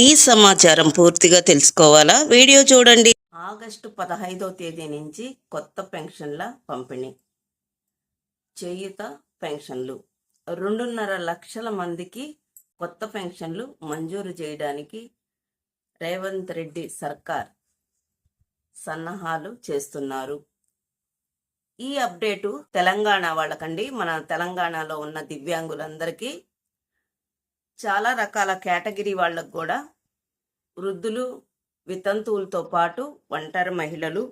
ఈ సమాచారం పూర్తిగా తెలుసుకోవాలా? వీడియో చూడండి. ఆగస్టు 15వ తేదీ నుంచి కొత్త పెన్షన్ల పంపిణీ. చేయూత పెన్షన్లు 2.5 లక్షల మందికి కొత్త పెన్షన్లు మంజూరు చేయడానికి రేవంత్ రెడ్డి సర్కార్ సన్నాహాలు చేస్తున్నారు. ఈ అప్డేటు తెలంగాణ వాళ్ళకండి. మన తెలంగాణలో ఉన్న దివ్యాంగులందరికీ, చాలా రకాల కేటగిరీ వాళ్ళకు కూడా, వృద్ధులు, వితంతువులతో పాటు ఒంటరి మహిళలు,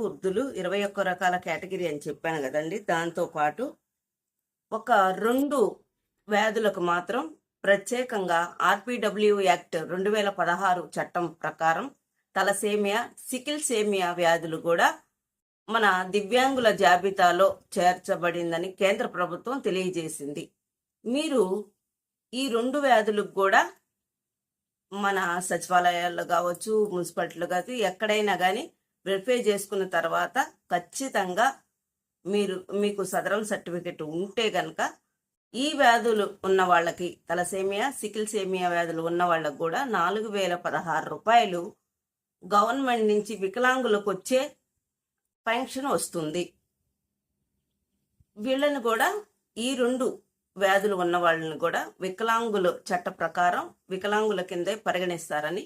వృద్ధులు 21 రకాల కేటగిరీ అని చెప్పాను కదండి. దాంతోపాటు ఒక 2 వ్యాధులకు మాత్రం ప్రత్యేకంగా ఆర్పిడబ్ల్యూ యాక్ట్ 2016 చట్టం ప్రకారం తలసేమియా, సికిల్ సేమియా వ్యాధులు కూడా మన దివ్యాంగుల జాబితాలో చేర్చబడిందని కేంద్ర ప్రభుత్వం తెలియజేసింది. మీరు ఈ 2 వ్యాధులకు కూడా మన సచివాలయాల్లో కావచ్చు, మున్సిపాలిటీలో కావచ్చు, ఎక్కడైనా కానీ వెరిఫై చేసుకున్న తర్వాత ఖచ్చితంగా మీకు సదరం సర్టిఫికెట్ ఉంటే కనుక ఈ వ్యాధులు ఉన్న వాళ్ళకి, తలసేమియా, సికిల్ సేమియా వ్యాధులు ఉన్న వాళ్ళకు కూడా 4016 రూపాయలు గవర్నమెంట్ నుంచి వికలాంగులకు వచ్చే పెన్షన్ వస్తుంది. వీళ్ళని కూడా, ఈ 2 వ్యాధులు ఉన్న వాళ్ళని కూడా వికలాంగుల చట్ట ప్రకారం వికలాంగుల కిందే పరిగణిస్తారని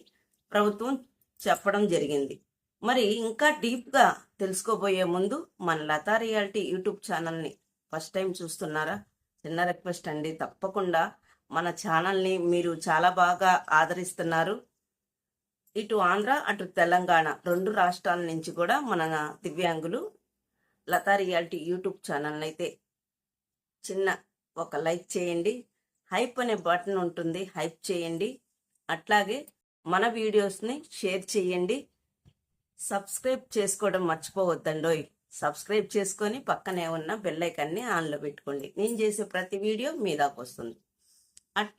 ప్రభుత్వం చెప్పడం జరిగింది. మరి ఇంకా డీప్గా తెలుసుకోబోయే ముందు మన లతా రియాలిటీ యూట్యూబ్ ఛానల్ని ఫస్ట్ టైం చూస్తున్నారా? చిన్న రిక్వెస్ట్ అండి, తప్పకుండా మన ఛానల్ని మీరు చాలా బాగా ఆదరిస్తున్నారు. ఇటు ఆంధ్ర, అటు తెలంగాణ 2 రాష్ట్రాల నుంచి కూడా మన దివ్యాంగులు లతా రియాలిటీ యూట్యూబ్ ఛానల్ని అయితే చిన్న ఒక లైక్ చేయండి. హైప్ అనే బటన్ ఉంటుంది, హైప్ చేయండి. అట్లాగే మన వీడియోస్ని షేర్ చేయండి. సబ్స్క్రైబ్ చేసుకోవడం మర్చిపోవద్దండోయ్. సబ్స్క్రైబ్ చేసుకొని పక్కనే ఉన్న బెల్ ఐకాన్ని ఆన్లో పెట్టుకోండి. నేను చేసే ప్రతి వీడియో మీ దాకా వస్తుంది.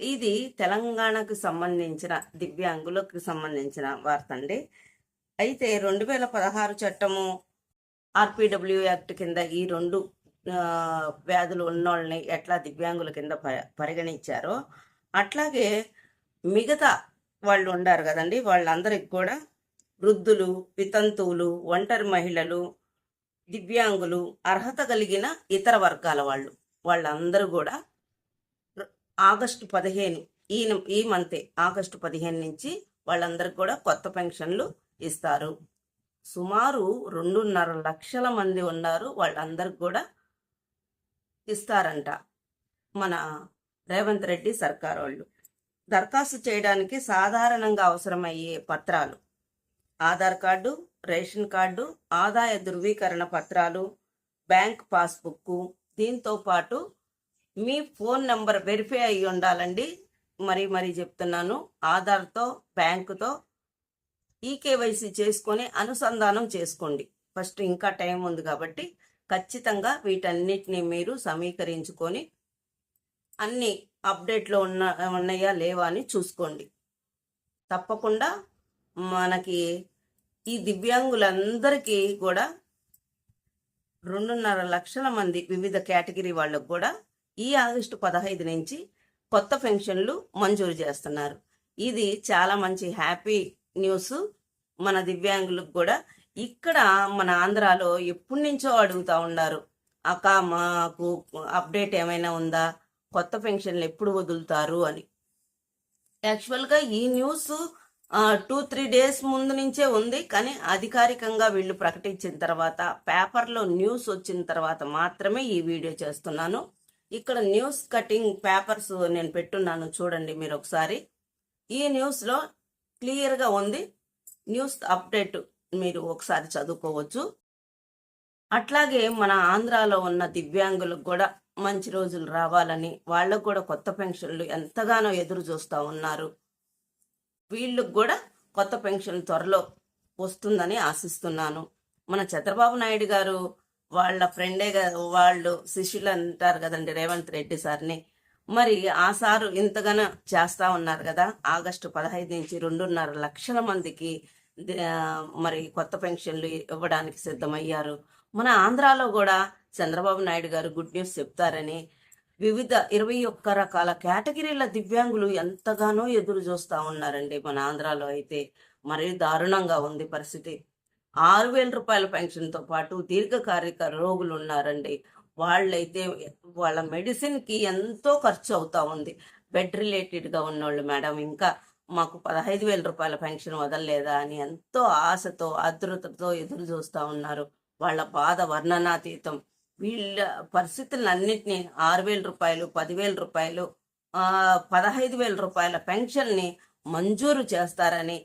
ఇది తెలంగాణకు సంబంధించిన దివ్యాంగులకు సంబంధించిన వార్త అండి. అయితే 2016 చట్టము, ఆర్పిడబ్ల్యూ యాక్ట్ కింద ఈ 2 వ్యాధులు ఉన్నోళ్ళని ఎట్లా దివ్యాంగుల కింద పరిగణించారో, అట్లాగే మిగతా వాళ్ళు ఉండారు కదండి, వాళ్ళందరికి కూడా వృద్ధులు, వితంతువులు, ఒంటరి మహిళలు, దివ్యాంగులు, అర్హత కలిగిన ఇతర వర్గాల వాళ్ళందరూ కూడా ఆగస్టు 15 ఈ మంతే ఆగస్టు 15 నుంచి వాళ్ళందరికీ కూడా కొత్త పెన్షన్లు ఇస్తారు. సుమారు 2.5 లక్షల మంది ఉన్నారు, వాళ్ళందరికి కూడా ఇస్తారంట మన రేవంత్ రెడ్డి సర్కార్ వాళ్ళు. దరఖాస్తు చేయడానికి సాధారణంగా అవసరమయ్యే పత్రాలు: ఆధార్ కార్డు, రేషన్ కార్డు, ఆదాయ ధృవీకరణ పత్రాలు, బ్యాంక్ పాస్బుక్. దీంతో పాటు మీ ఫోన్ నెంబర్ వెరిఫై అయ్యి ఉండాలండి. మరీ చెప్తున్నాను, ఆధార్తో, బ్యాంకుతో ఈకేవైసీ చేసుకొని అనుసంధానం చేసుకోండి. ఫస్ట్ ఇంకా టైం ఉంది కాబట్టి ఖచ్చితంగా వీటన్నిటిని మీరు సమీకరించుకొని అన్ని అప్డేట్లో ఉన్నాయా లేవా అని చూసుకోండి. తప్పకుండా మనకి ఈ దివ్యాంగులందరికీ కూడా 2.5 లక్షల మంది వివిధ కేటగిరీ వాళ్ళకు కూడా ఈ ఆగస్టు 15 నుంచి కొత్త పెన్షన్లు మంజూరు చేస్తున్నారు. ఇది చాలా మంచి హ్యాపీ న్యూస్ మన దివ్యాంగులకు కూడా. ఇక్కడ మన ఆంధ్రాలో ఎప్పటి నుంచో అడుగుతూ ఉన్నారు, అక్క మాకు అప్డేట్ ఏమైనా ఉందా, కొత్త పెన్షన్లు ఎప్పుడు వదులుతారు అని. యాక్చువల్గా ఈ న్యూస్ 2-3 డేస్ ముందు నుంచే ఉంది, కానీ అధికారికంగా వీళ్ళు ప్రకటించిన తర్వాత, పేపర్లో న్యూస్ వచ్చిన తర్వాత మాత్రమే ఈ వీడియో చేస్తున్నాను. ఇక్కడ న్యూస్ కటింగ్ పేపర్స్ నేను పెట్టున్నాను, చూడండి మీరు ఒకసారి. ఈ న్యూస్లో క్లియర్గా ఉంది, న్యూస్ అప్డేట్ మీరు ఒకసారి చదువుకోవచ్చు. అట్లాగే మన ఆంధ్రాలో ఉన్న దివ్యాంగులకు కూడా మంచి రోజులు రావాలని, వాళ్ళకు కూడా కొత్త పెన్షన్లు ఎంతగానో ఎదురు చూస్తూ ఉన్నారు. వీళ్ళకు కూడా కొత్త పెన్షన్ త్వరలో వస్తుందని ఆశిస్తున్నాను. మన చంద్రబాబు నాయుడు గారు వాళ్ళ ఫ్రెండే, వాళ్ళు శిష్యులు అంటారు కదండి రేవంత్ రెడ్డి సార్ని. మరి ఆ సారు ఇంతగానో చేస్తూ ఉన్నారు కదా. ఆగస్టు 15 నుంచి 2.5 లక్షల మందికి మరి కొత్త పెన్షన్లు ఇవ్వడానికి సిద్ధమయ్యారు. మన ఆంధ్రాలో కూడా చంద్రబాబు నాయుడు గారు గుడ్ న్యూస్ చెప్తారని వివిధ 21 రకాల కేటగిరీల దివ్యాంగులు ఎంతగానో ఎదురు చూస్తా ఉన్నారండి. మన ఆంధ్రాలో అయితే మరీ దారుణంగా ఉంది పరిస్థితి. 6,000 రూపాయల పెన్షన్తో పాటు దీర్ఘకాలిక రోగులు ఉన్నారండి. వాళ్ళైతే వాళ్ళ మెడిసిన్కి ఎంతో ఖర్చు అవుతా ఉంది. బెడ్ రిలేటెడ్గా ఉన్నోళ్ళు మేడం ఇంకా మాకు 15,000 రూపాయల పెన్షన్ వదలలేదా అని ఎంతో ఆశతో ఆతృతతో ఎదురు చూస్తూ ఉన్నారు. వాళ్ళ బాధ వర్ణనాతీతం. వీళ్ళ పరిస్థితులన్నింటినీ 6,000 రూపాయలు, 10,000 రూపాయలు, 15,000 రూపాయల పెన్షన్ని మంజూరు చేస్తారని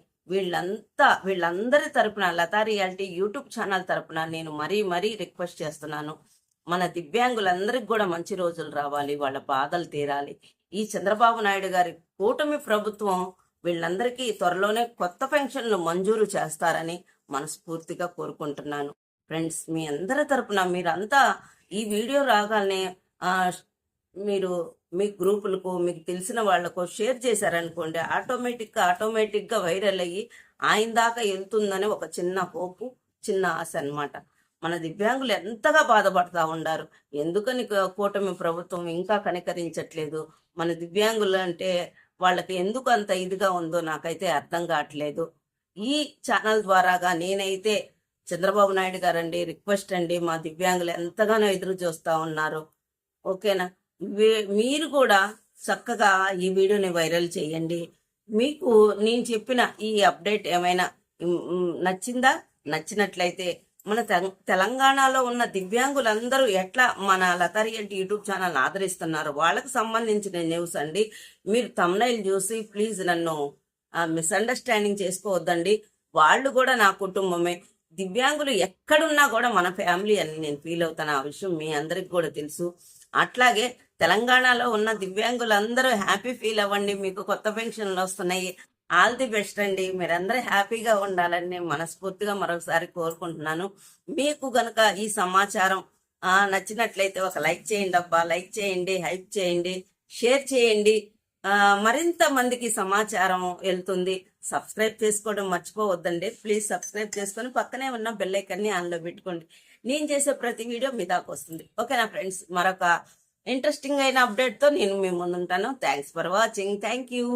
వీళ్ళందరి తరపున లతా రియాలిటీ యూట్యూబ్ ఛానల్ తరపున నేను మరీ రిక్వెస్ట్ చేస్తున్నాను. మన దివ్యాంగులందరికి కూడా మంచి రోజులు రావాలి, వాళ్ళ బాధలు తీరాలి. ఈ చంద్రబాబు నాయుడు గారి కూటమి ప్రభుత్వం వీళ్ళందరికీ త్వరలోనే కొత్త పెన్షన్లు మంజూరు చేస్తారని మనస్ఫూర్తిగా కోరుకుంటున్నాను. ఫ్రెండ్స్, మీ అందరి తరపున మీరంతా ఈ వీడియో రాగానే మీరు మీ గ్రూపులకు మీకు తెలిసిన వాళ్ళకు షేర్ చేశారనుకోండి, ఆటోమేటిక్గా వైరల్ అయ్యి ఆయన దాకా వెళ్తుందని ఒక చిన్న హోపు, చిన్న ఆశ అన్నమాట. మన దివ్యాంగులు ఎంతగా బాధపడతా ఉండారు. ఎందుకని కూటమి ప్రభుత్వం ఇంకా కనికరించట్లేదు? మన దివ్యాంగులు అంటే వాళ్ళకి ఎందుకు అంత ఇదిగా ఉందో నాకైతే అర్థం కావట్లేదు. ఈ ఛానల్ ద్వారాగా నేనైతే చంద్రబాబు నాయుడు గారండి రిక్వెస్ట్ అండి, మా దివ్యాంగులు ఎంతగానో ఎదురు చూస్తూ ఉన్నారు. ఓకేనా? మీరు కూడా చక్కగా ఈ వీడియోని వైరల్ చేయండి. మీకు నేను చెప్పిన ఈ అప్డేట్ ఏమైనా నచ్చిందా? నచ్చినట్లయితే మన తెలంగాణలో ఉన్న దివ్యాంగులందరూ ఎట్లా మన లతా రియాలిటీ యూట్యూబ్ ఛానల్ ఆదరిస్తున్నారు, వాళ్ళకి సంబంధించిన న్యూస్ అండి. మీరు థంబ్నెయిల్ చూసి ప్లీజ్ నన్ను మిస్అండర్స్టాండింగ్ చేసుకోవద్దండి. వాళ్ళు కూడా నా కుటుంబమే. దివ్యాంగులు ఎక్కడున్నా కూడా మన ఫ్యామిలీ అని నేను ఫీల్ అవుతాను. ఆ విషయం మీ అందరికి కూడా తెలుసు. అట్లాగే తెలంగాణలో ఉన్న దివ్యాంగులందరూ హ్యాపీ ఫీల్ అవ్వండి. మీకు కొత్త పెన్షన్లు వస్తున్నాయి. ఆల్ ది బెస్ట్ అండి. మీరందరూ హ్యాపీగా ఉండాలని నేను మనస్ఫూర్తిగా మరొకసారి కోరుకుంటున్నాను. మీకు గనక ఈ సమాచారం నచ్చినట్లయితే ఒక లైక్ చేయండి అబ్బా. లైక్ చేయండి, హైప్ చేయండి, షేర్ చేయండి. మరింత మందికి సమాచారం వెళ్తుంది. సబ్స్క్రైబ్ చేసుకోవడం మర్చిపోవద్దండి. ప్లీజ్ సబ్స్క్రైబ్ చేసుకొని పక్కనే ఉన్న బెల్ ఐకాన్ని ఆన్లో పెట్టుకోండి. నేను చేసే ప్రతి వీడియో మీ దాకా వస్తుంది. ఓకేనా ఫ్రెండ్స్? మరొక ఇంట్రెస్టింగ్ అయిన అప్డేట్తో నేను మీ ముందుంటాను. Thanks for watching. Thank you.